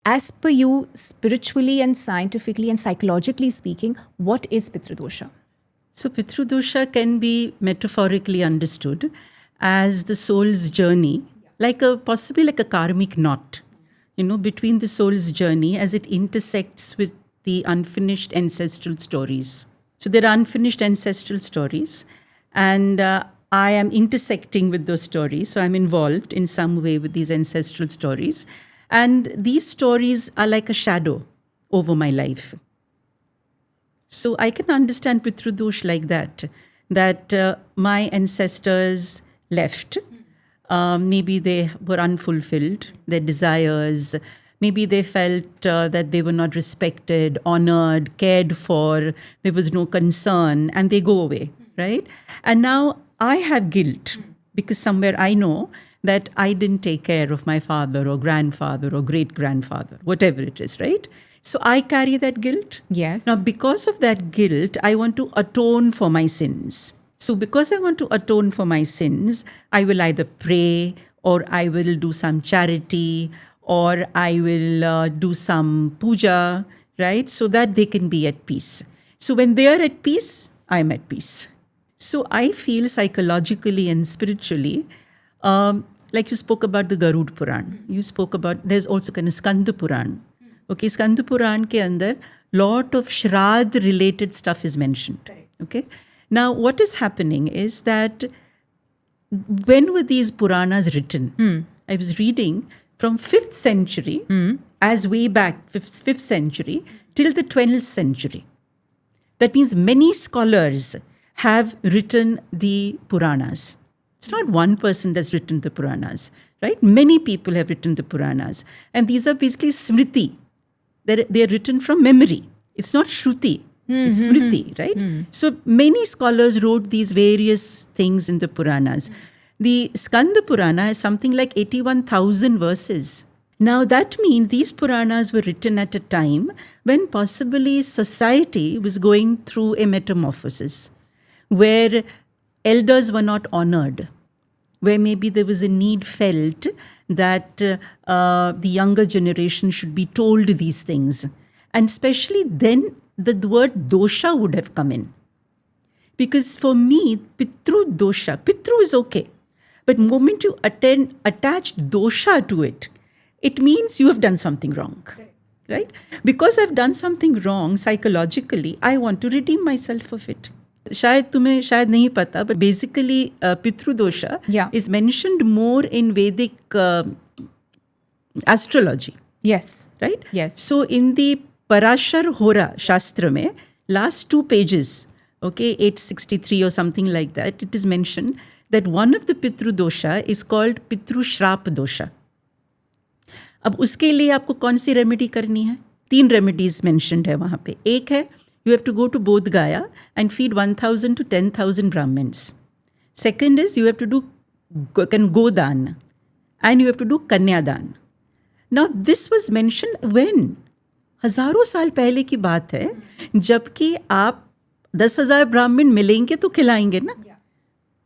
As per you, spiritually and scientifically and psychologically speaking, what is Pitru Dosha? So Pitru Dosha can be metaphorically understood as the soul's journey, possibly like a karmic knot, between the soul's journey as it intersects with the unfinished ancestral stories. So there are unfinished ancestral stories, and I am intersecting with those stories. So I'm involved in some way with these ancestral stories. And these stories are like a shadow over my life. So I can understand Pitru Dosh like that my ancestors left. Maybe they were unfulfilled, their desires. Maybe they felt that they were not respected, honored, cared for. There was no concern, and they go away, right? And now I have guilt because somewhere I know that I didn't take care of my father or grandfather or great-grandfather, whatever it is, right? So I carry that guilt. Yes. Now, because of that guilt, I want to atone for my sins. So because I want to atone for my sins, I will either pray or I will do some charity or I will do some puja, right? So that they can be at peace. So when they are at peace, I am at peace. So I feel psychologically and spiritually, like you spoke about the Garud Puran. You spoke about, there's also kind of Skanda Puran. Okay, Skanda Puran ke andar, lot of Shraddh related stuff is mentioned. Okay. Now, what is happening is that when were these Puranas written? I was reading from 5th century, as way back, 5th century, till the 12th century. That means many scholars have written the Puranas. It's not one person that's written the Puranas, right? Many people have written the Puranas. And these are basically Smriti. They're written from memory. It's not Shruti. It's Smriti, right? So many scholars wrote these various things in the Puranas. The Skanda Purana has something like 81,000 verses. Now that means these Puranas were written at a time when possibly society was going through a metamorphosis, where elders were not honored, where maybe there was a need felt that the younger generation should be told these things. And especially then, the word dosha would have come in. Because for me, Pitru Dosha, Pitru is okay. But moment you attach dosha to it, it means you have done something wrong. Right? Because I've done something wrong psychologically, I want to redeem myself of it. शायद तुम्हें शायद नहीं पता, but basically Pitru Dosha is mentioned more in Vedic astrology. Yes. Right? Yes. So in the Parashar Hora Shastra mein, last 2 pages, okay, 863 or something like that, it is mentioned that one of the Pitru Dosha is called Pitru Shrap Dosha. अब उसके लिए आपको कौन सी remedy करनी है? 3 remedies mentioned है वहाँ पे. एक है, you have to go to Bodh Gaya and feed 1,000 to 10,000 Brahmins. Second is you have to do Godan and you have to do Kanyadan. Now this was mentioned when? हजारों साल पहले की बात है, जबकि आप 10,000 ब्राह्मण मिलेंगे तो खिलाएंगे ना.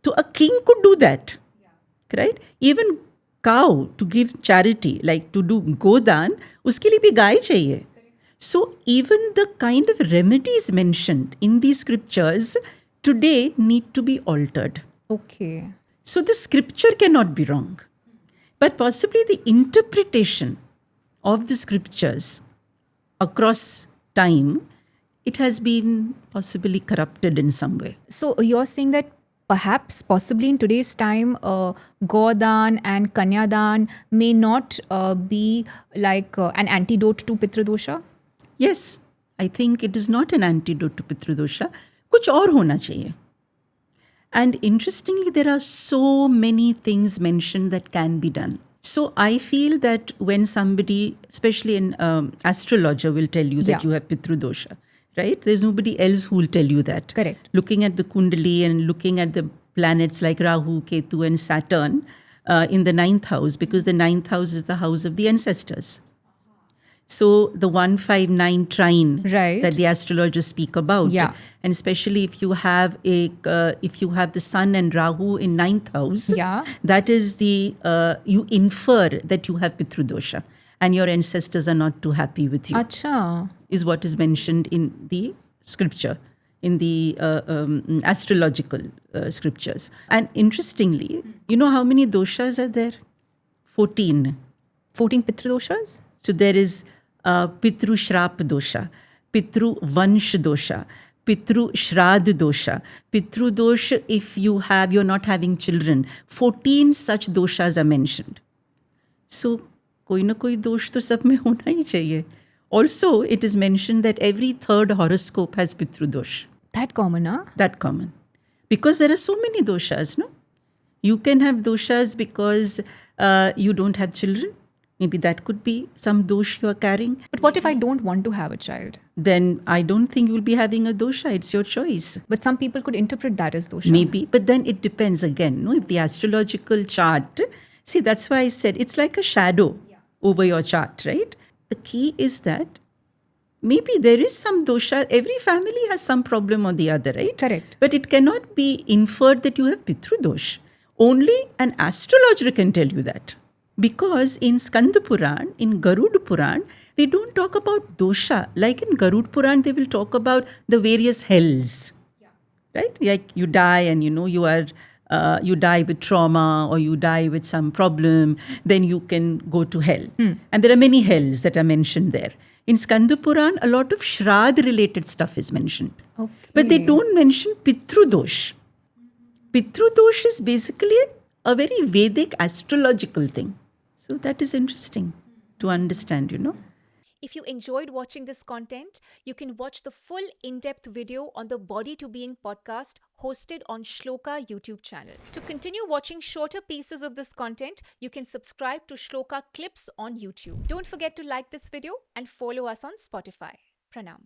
So a king could do that, right? Even cow to give charity, like to do Godan, उसके लिए भी गाय चाहिए. So even the kind of remedies mentioned in these scriptures today need to be altered. Okay. So the scripture cannot be wrong, but possibly the interpretation of the scriptures across time, it has been possibly corrupted in some way. So you're saying that perhaps, possibly in today's time, Godan and Kanyadan may not be like an antidote to Pitru Dosha? Yes, I think it is not an antidote to Pitru Dosha. कुछ और होना चाहिए. And interestingly, there are so many things mentioned that can be done. So I feel that when somebody, especially an astrologer, will tell you that you have Pitru Dosha, right? There's nobody else who will tell you that. Correct. Looking at the Kundali and looking at the planets like Rahu, Ketu and Saturn in the 9th house, because the 9th house is the house of the ancestors. So the 159 trine that the astrologers speak about, and especially if you have the Sun and Rahu in 9th house, that is the you infer that you have Pitru Dosha. and your ancestors are not too happy with you, Acha. is what is mentioned in the scripture, in the astrological scriptures. And interestingly, you know how many doshas are there? 14. 14 Pitru Doshas? So there is Pitru Shrap Dosha, Pitru Vansh Dosha, Pitru Shrad Dosha, Pitru Dosh if you're not having children. 14 such doshas are mentioned. So koi na koi dosh to sab mein hona hi chahiye. Also, it is mentioned that every third horoscope has Pitru Dosh. That common, huh? That common. Because there are so many doshas, no? You can have doshas because you don't have children. Maybe that could be some dosh you are carrying. But what if I don't want to have a child? Then I don't think you'll be having a dosha. It's your choice. But some people could interpret that as dosha. Maybe. But then it depends again. No? If the astrological chart, see, that's why I said it's like a shadow over your chart, right? The key is that maybe there is some dosha. Every family has some problem or the other, right? Correct. But it cannot be inferred that you have Pitru Dosh. Only an astrologer can tell you that. Because in Skanda Puran, in Garud Puran, they don't talk about dosha. Like in Garud Puran, they will talk about the various hells. Right? Like you die and you die with trauma or you die with some problem, then you can go to hell. And there are many hells that are mentioned there. In Skanda Puran, a lot of Shrad related stuff is mentioned. Okay. But they don't mention Pitru Dosh. Pitru Dosh is basically a very Vedic astrological thing. So that is interesting to understand, If you enjoyed watching this content, you can watch the full in-depth video on the Body to Being podcast hosted on Shlloka YouTube channel. To continue watching shorter pieces of this content, you can subscribe to Shlloka Clips on YouTube. Don't forget to like this video and follow us on Spotify. Pranam.